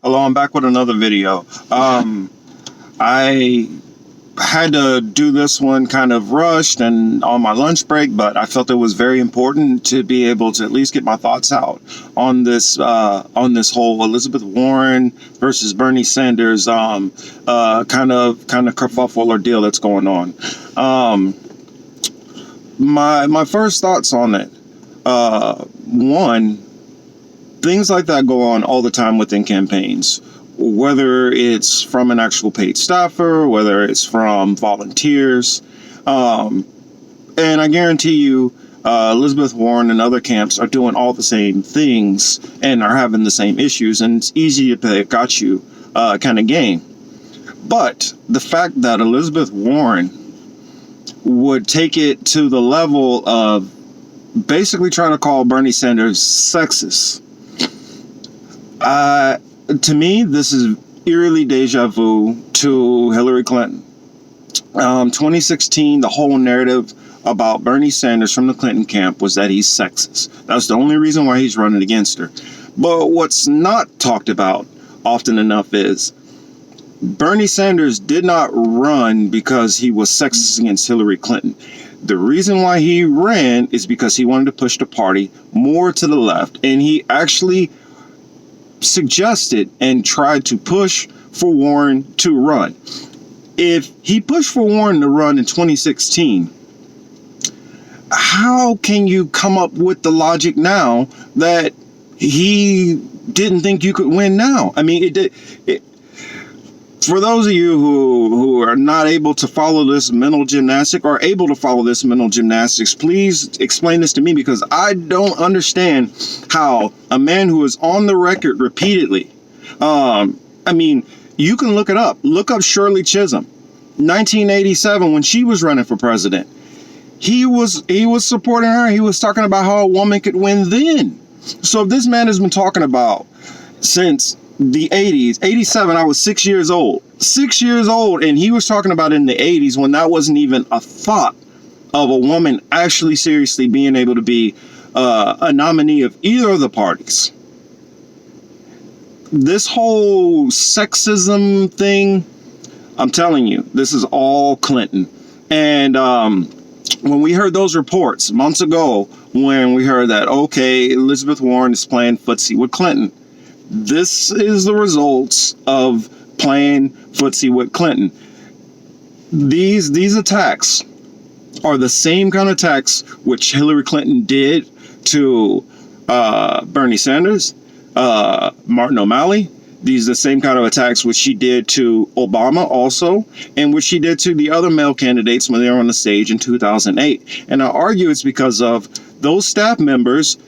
Hello, I'm back with another video. I had to do this one kind of rushed and on my lunch break, but I felt it was very important to be able to at least get my thoughts out on this whole Elizabeth Warren versus Bernie Sanders kind of kerfuffle or deal that's going on. My first thoughts on it. One, things like that go on all the time within campaigns, whether it's from an actual paid staffer, whether it's from volunteers. And I guarantee you, Elizabeth Warren and other camps are doing all the same things and are having the same issues, and it's easy to play a got you kind of game. But the fact that Elizabeth Warren would take it to the level of basically trying to call Bernie Sanders sexist, to me, this is eerily deja vu to Hillary Clinton. 2016, the whole narrative about Bernie Sanders from the Clinton camp was that he's sexist. That's the only reason why he's running against her. But what's not talked about often enough is Bernie Sanders did not run because he was sexist against Hillary Clinton. The reason why he ran is because he wanted to push the party more to the left, and he actually suggested and tried to push for Warren to run. If he pushed for Warren to run in 2016, how can you come up with the logic now that he didn't think you could win now? I mean, for those of you who are not able to follow this mental gymnastic or able to follow this mental gymnastics, please explain this to me, because I don't understand how a man who is on the record repeatedly, I mean, you can look it up. Look up Shirley Chisholm, 1987, when she was running for president. He was supporting her. He was talking about how a woman could win then. So if this man has been talking about since the 80s, 87, I was 6 years old. 6 years old, and he was talking about in the 80s when that wasn't even a thought of a woman actually seriously being able to be a nominee of either of the parties. This whole sexism thing, I'm telling you, this is all Clinton. And when we heard those reports months ago, when we heard that, okay, Elizabeth Warren is playing footsie with Clinton, this is the results of playing footsie with Clinton. These attacks are the same kind of attacks which Hillary Clinton did to Bernie Sanders, Martin O'Malley. These are the same kind of attacks which she did to Obama also, and which she did to the other male candidates when they were on the stage in 2008. And I argue it's because of those staff members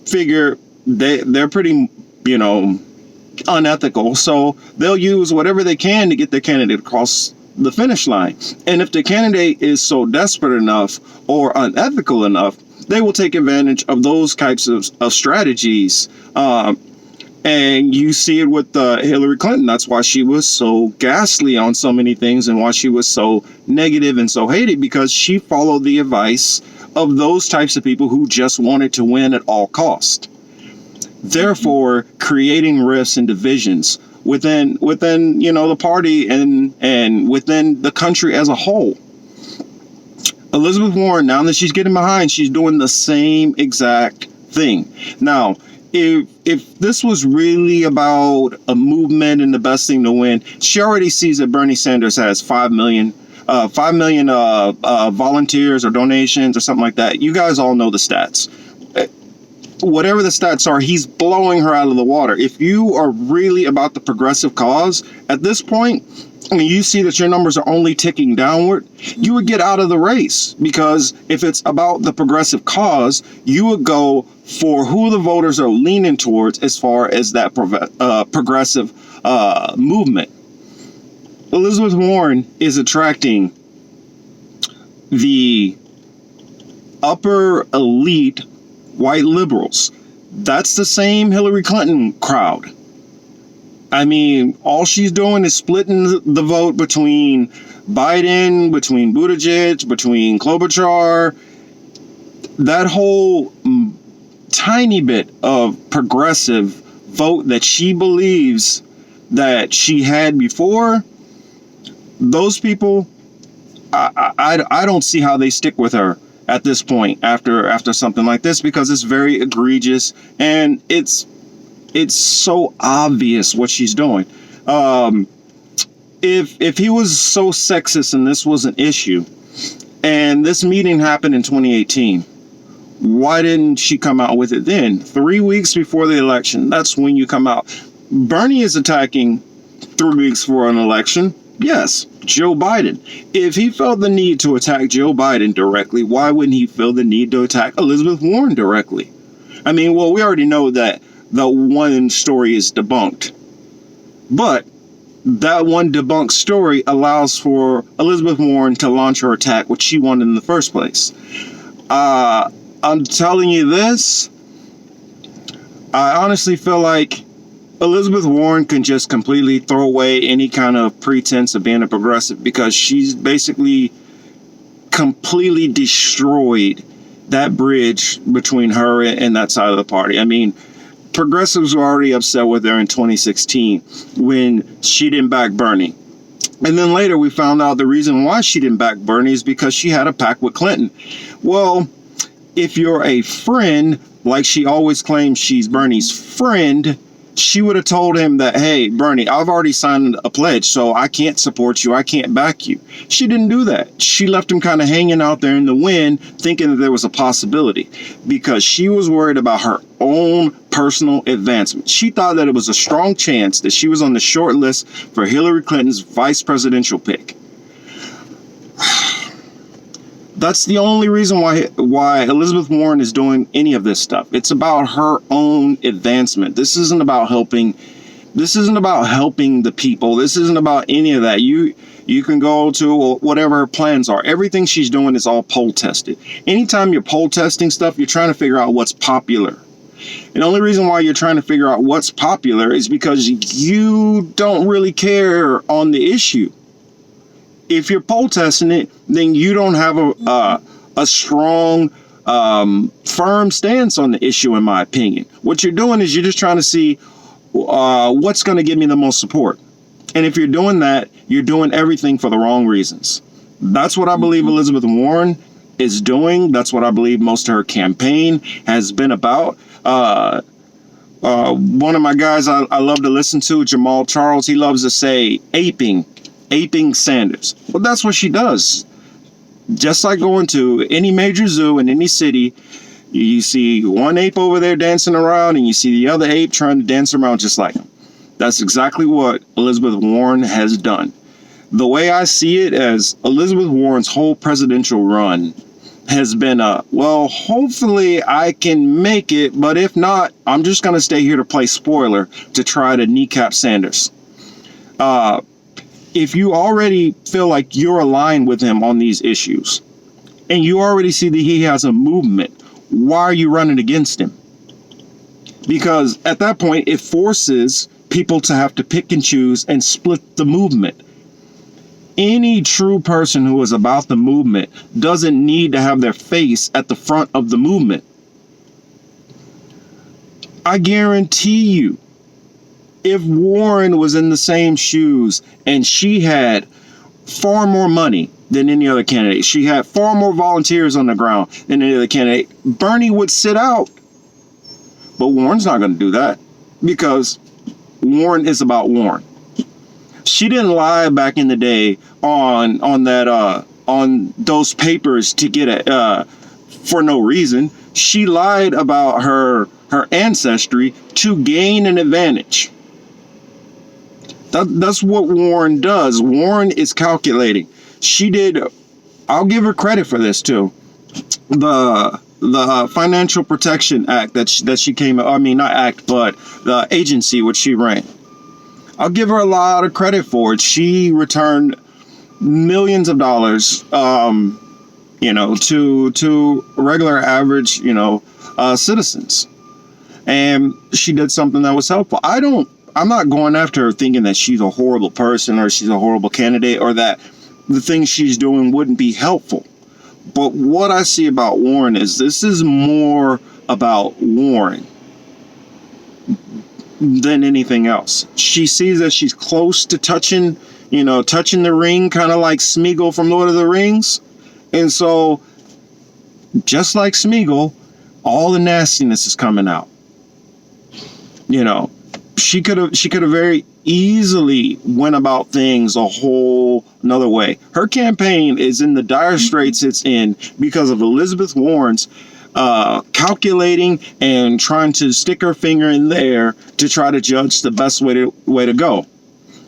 figure they're pretty, unethical. So they'll use whatever they can to get their candidate across the finish line. And if the candidate is so desperate enough or unethical enough, they will take advantage of those types of strategies. And you see it with Hillary Clinton. That's why she was so ghastly on so many things and why she was so negative and so hated, because she followed the advice of those types of people who just wanted to win at all cost. Therefore, creating rifts and divisions within the party and within the country as a whole. Elizabeth Warren, now that she's getting behind, she's doing the same exact thing. Now, if this was really about a movement and the best thing to win, she already sees that Bernie Sanders has 5 million volunteers or donations or something like that. You guys all know the stats. Whatever the stats are, he's blowing her out of the water. If you are really about the progressive cause at this point, and you see that your numbers are only ticking downward, you would get out of the race, because if it's about the progressive cause, you would go for who the voters are leaning towards as far as that progressive movement. Elizabeth Warren is attracting the upper elite white liberals. That's the same Hillary Clinton crowd. I mean, all she's doing is splitting the vote between Biden, between Buttigieg, between Klobuchar. That whole tiny bit of progressive vote that she believes that she had before, those people, I don't see how they stick with her at this point after something like this, because it's very egregious and it's so obvious what she's doing. If he was so sexist and this was an issue, and this meeting happened in 2018, why didn't she come out with it then? 3 weeks before the election, that's when you come out. Bernie is attacking 3 weeks for an election. Yes, Joe Biden. If he felt the need to attack Joe Biden directly, why wouldn't he feel the need to attack Elizabeth Warren directly? I mean, well, we already know that the one story is debunked. But that one debunked story allows for Elizabeth Warren to launch her attack, which she wanted in the first place. I'm telling you this, I honestly feel like Elizabeth Warren can just completely throw away any kind of pretense of being a progressive, because she's basically completely destroyed that bridge between her and that side of the party. I mean, progressives were already upset with her in 2016 when she didn't back Bernie. And then later we found out the reason why she didn't back Bernie is because she had a pact with Clinton. Well, if you're a friend, like she always claims she's Bernie's friend, she would have told him that, hey, Bernie, I've already signed a pledge, so I can't support you. I can't back you. She didn't do that. She left him kind of hanging out there in the wind, thinking that there was a possibility, because she was worried about her own personal advancement. She thought that it was a strong chance that she was on the short list for Hillary Clinton's vice presidential pick. That's the only reason why Elizabeth Warren is doing any of this stuff. It's about her own advancement. This isn't about helping. This isn't about helping the people. This isn't about any of that. You can go to whatever her plans are. Everything she's doing is all poll tested. Anytime you're poll testing stuff, you're trying to figure out what's popular. And the only reason why you're trying to figure out what's popular is because you don't really care on the issue. If you're poll testing it, then you don't have a strong, firm stance on the issue, in my opinion. What you're doing is you're just trying to see what's going to give me the most support. And if you're doing that, you're doing everything for the wrong reasons. That's what I believe Elizabeth Warren is doing. That's what I believe most of her campaign has been about. One of my guys I love to listen to, Jamal Charles, he loves to say aping Sanders. Well, that's what she does. Just like going to any major zoo in any city, you see one ape over there dancing around and you see the other ape trying to dance around just like him. That's exactly what Elizabeth Warren has done. The way I see it, as Elizabeth Warren's whole presidential run has been well, hopefully I can make it, but if not, I'm just going to stay here to play spoiler to try to kneecap Sanders. If you already feel like you're aligned with him on these issues, and you already see that he has a movement, why are you running against him? Because at that point, it forces people to have to pick and choose and split the movement. Any true person who is about the movement doesn't need to have their face at the front of the movement. I guarantee you, if Warren was in the same shoes and she had far more money than any other candidate, she had far more volunteers on the ground than any other candidate, Bernie would sit out. But Warren's not going to do that, because Warren is about Warren. She didn't lie back in the day on those papers to get for no reason. She lied about her ancestry to gain an advantage. That's what Warren does. Warren is calculating. She did. I'll give her credit for this too. The Financial Protection Act that she came. I mean, not act, but the agency which she ran. I'll give her a lot of credit for it. She returned millions of dollars, to regular average, citizens, and she did something that was helpful. I'm not going after her thinking that she's a horrible person or she's a horrible candidate or that the things she's doing wouldn't be helpful. But what I see about Warren is this is more about Warren. than anything else. She sees that she's close to touching the ring, kind of like Smeagol from Lord of the Rings. And so, just like Smeagol, all the nastiness is coming out. She could have very easily went about things a whole another way. Her campaign is in the dire straits it's in because of Elizabeth Warren's calculating and trying to stick her finger in there to try to judge the best way to go.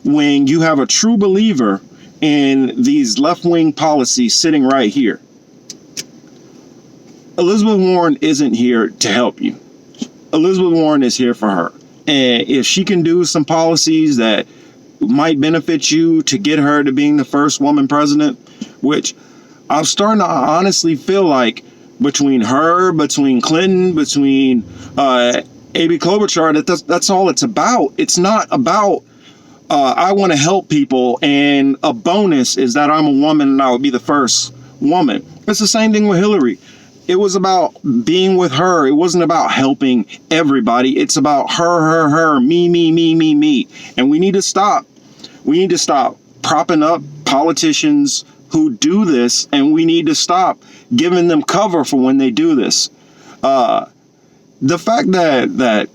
When you have a true believer in these left-wing policies sitting right here, Elizabeth Warren isn't here to help you. Elizabeth Warren is here for her. And if she can do some policies that might benefit you to get her to being the first woman president, which I'm starting to honestly feel like between her, between Clinton, between Amy Klobuchar, that's all it's about. It's not about I want to help people and a bonus is that I'm a woman and I would be the first woman. It's the same thing with Hillary. It was about being with her. It wasn't about helping everybody. It's about her, me. And we need to stop. We need to stop propping up politicians who do this, and we need to stop giving them cover for when they do this. The fact that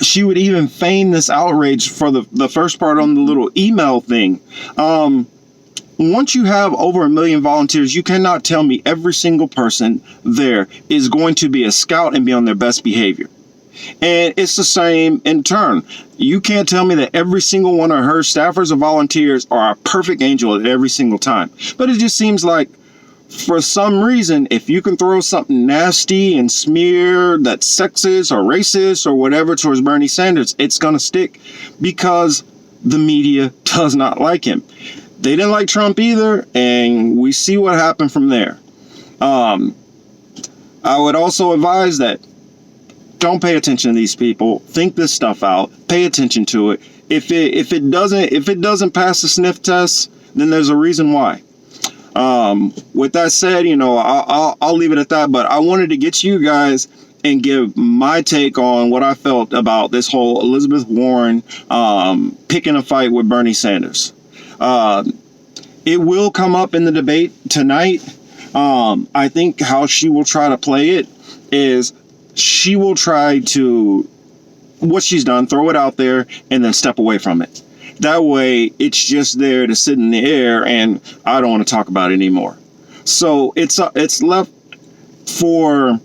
she would even feign this outrage for the first part on the little email thing. Once you have over 1 million volunteers, you cannot tell me every single person there is going to be a scout and be on their best behavior. And it's the same in turn. You can't tell me that every single one of her staffers or volunteers are a perfect angel at every single time. But it just seems like for some reason, if you can throw something nasty and smear that's sexist or racist or whatever towards Bernie Sanders, it's going to stick because the media does not like him. They didn't like Trump either, and we see what happened from there. I would also advise that don't pay attention to these people. Think this stuff out. Pay attention to it. If it doesn't pass the sniff test, then there's a reason why. With that said, I'll leave it at that. But I wanted to get to you guys and give my take on what I felt about this whole Elizabeth Warren picking a fight with Bernie Sanders. It will come up in the debate tonight. I think how she will try to play it is she will try to, what she's done, throw it out there and then step away from it. That way it's just there to sit in the air and I don't want to talk about it anymore. So it's left for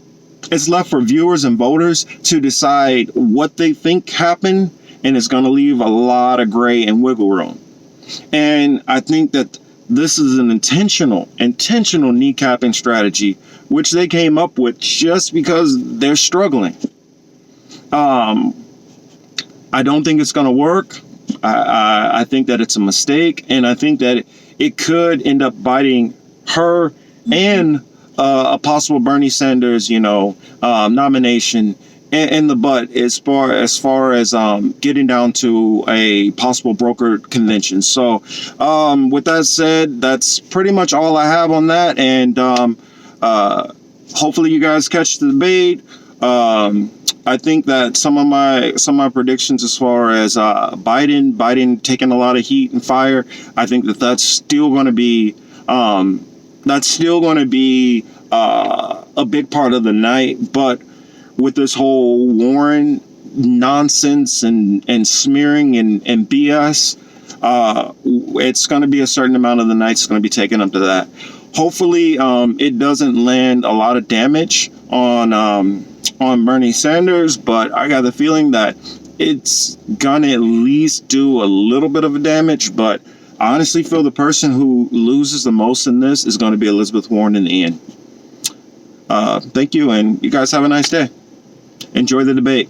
viewers and voters to decide what they think happened, and it's going to leave a lot of gray and wiggle room. And I think that this is an intentional kneecapping strategy, which they came up with just because they're struggling. I don't think it's going to work. I think that it's a mistake, and I think that it could end up biting her and a possible Bernie Sanders, nomination in the butt as far as getting down to a possible broker convention. So with that said, that's pretty much all I have on that, and hopefully you guys catch the debate. I think that some of my predictions as far as Biden taking a lot of heat and fire, I think that's still going to be a big part of the night. But with this whole Warren nonsense and smearing and BS, it's going to be a certain amount of the night's going to be taken up to that. Hopefully, it doesn't land a lot of damage on Bernie Sanders, but I got the feeling that it's gonna at least do a little bit of a damage. But I honestly feel the person who loses the most in this is going to be Elizabeth Warren in the end. Thank you, and you guys have a nice day. Enjoy the debate.